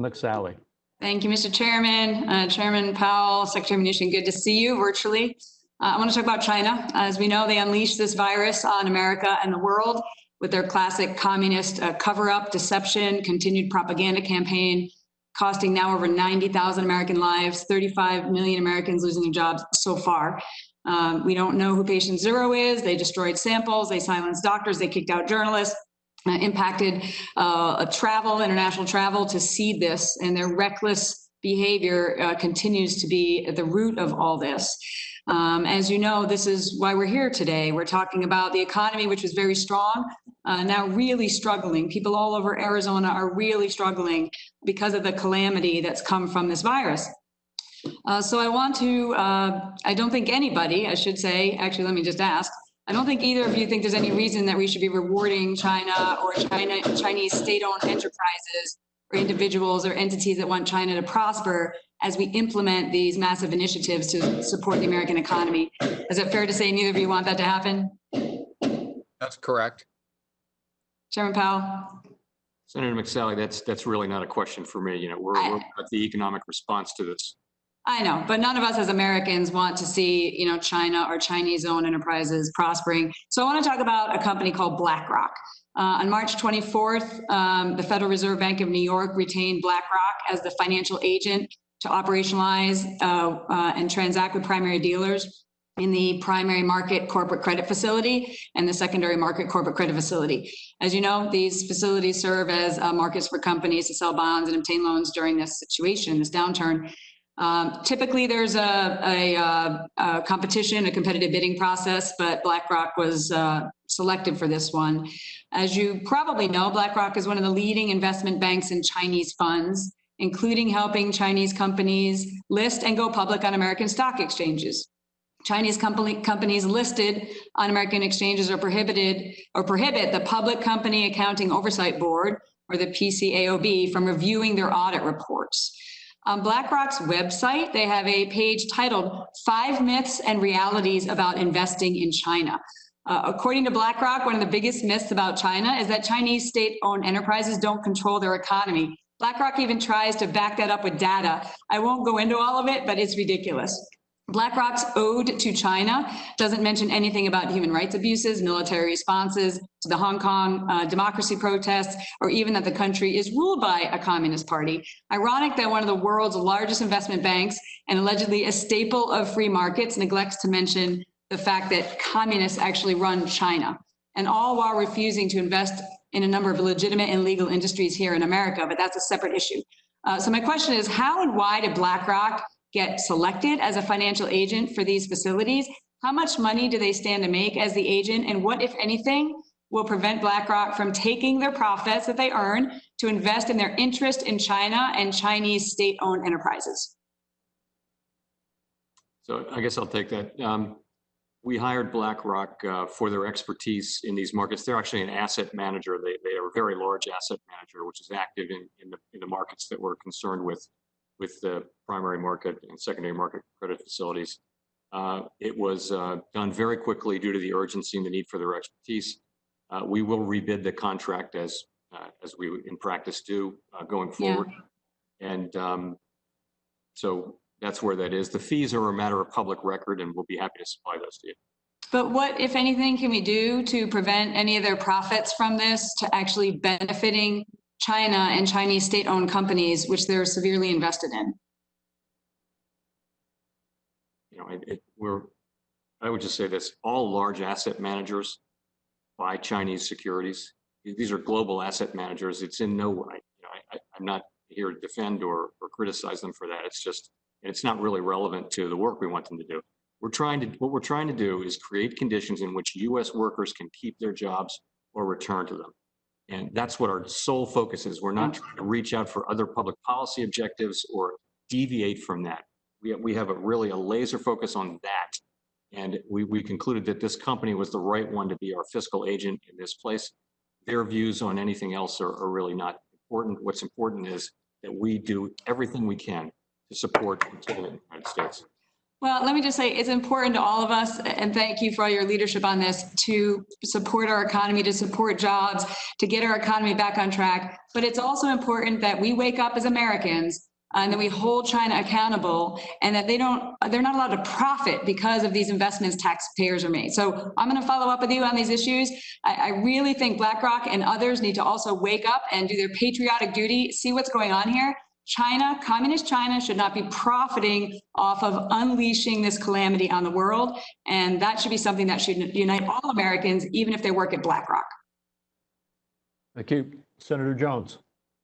McSally. Thank you, Mr. Chairman. Chairman Powell, Secretary Mnuchin, good to see you virtually. I want to talk about China. As we know, they unleashed this virus on America and the world with their classic communist cover-up, deception, continued propaganda campaign, costing now over 90,000 American lives, 35 million Americans losing their jobs so far. We don't know who patient zero is. They destroyed samples. They silenced doctors. They kicked out journalists. Impacted international travel to seed this, and their reckless behavior continues to be at the root of all this. As you know, this is why we're here today. We're talking about the economy, which was very strong, now really struggling. People all over Arizona are really struggling because of the calamity that's come from this virus. So I want to, I don't think anybody, I should say, actually, let me just ask, I don't think either of you think there's any reason that we should be rewarding China or Chinese state-owned enterprises or individuals or entities that want China to prosper as we implement these massive initiatives to support the American economy. Is it fair to say neither of you want that to happen? That's correct. Chairman Powell? Senator McSally, that's really not a question for me. You know, we're at the economic response to this. I know, but none of us as Americans want to see, China or Chinese-owned enterprises prospering. So I want to talk about a company called BlackRock. On March 24th, the Federal Reserve Bank of New York retained BlackRock as the financial agent to operationalize and transact with primary dealers in the primary market corporate credit facility and the secondary market corporate credit facility. As you know, these facilities serve as markets for companies to sell bonds and obtain loans during this situation, this downturn. Typically, there's a competition, a competitive bidding process, but BlackRock was selected for this one. As you probably know, BlackRock is one of the leading investment banks in Chinese funds, including helping Chinese companies list and go public on American stock exchanges. Chinese companies listed on American exchanges are prohibit the Public Company Accounting Oversight Board, or the PCAOB, from reviewing their audit reports. On BlackRock's website, they have a page titled 5 Myths and Realities About Investing in China. According to BlackRock, one of the biggest myths about China is that Chinese state-owned enterprises don't control their economy. BlackRock even tries to back that up with data. I won't go into all of it, but it's ridiculous. BlackRock's ode to China doesn't mention anything about human rights abuses, military responses to the Hong Kong democracy protests, or even that the country is ruled by a communist party. Ironic that one of the world's largest investment banks and allegedly a staple of free markets neglects to mention the fact that communists actually run China, and all while refusing to invest in a number of legitimate and legal industries here in America, but that's a separate issue. So my question is, how and why did BlackRock get selected as a financial agent for these facilities? How much money do they stand to make as the agent? And what, if anything, will prevent BlackRock from taking their profits that they earn to invest in their interest in China and Chinese state-owned enterprises? So I guess I'll take that. We hired BlackRock for their expertise in these markets. They're actually an asset manager. They are a very large asset manager, which is active in the markets that we're concerned with the primary market and secondary market credit facilities. It was done very quickly due to the urgency and the need for their expertise. We will rebid the contract as we in practice do going forward. Yeah. And so that's where that is. The fees are a matter of public record, and we'll be happy to supply those to you. But what, if anything, can we do to prevent any of their profits from this to actually benefiting China and Chinese state-owned companies, which they're severely invested in? You know, I would just say this: all large asset managers buy Chinese securities. These are global asset managers. It's in no way. I'm not here to defend or criticize them for that. It's just, it's not really relevant to the work we want them to do. What we're trying to do is create conditions in which U.S. workers can keep their jobs or return to them. And that's what our sole focus is. We're not trying to reach out for other public policy objectives or deviate from that. We have a laser focus on that. And we concluded that this company was the right one to be our fiscal agent in this place. Their views on anything else are really not important. What's important is that we do everything we can to support the United States. Well, let me just say it's important to all of us, and thank you for all your leadership on this, to support our economy, to support jobs, to get our economy back on track. But it's also important that we wake up as Americans and that we hold China accountable, and that they're not allowed to profit because of these investments taxpayers are made. So I'm going to follow up with you on these issues. I really think BlackRock and others need to also wake up and do their patriotic duty, see what's going on here. China, communist China, should not be profiting off of unleashing this calamity on the world. And that should be something that should unite all Americans, even if they work at BlackRock. Thank you. Senator Jones.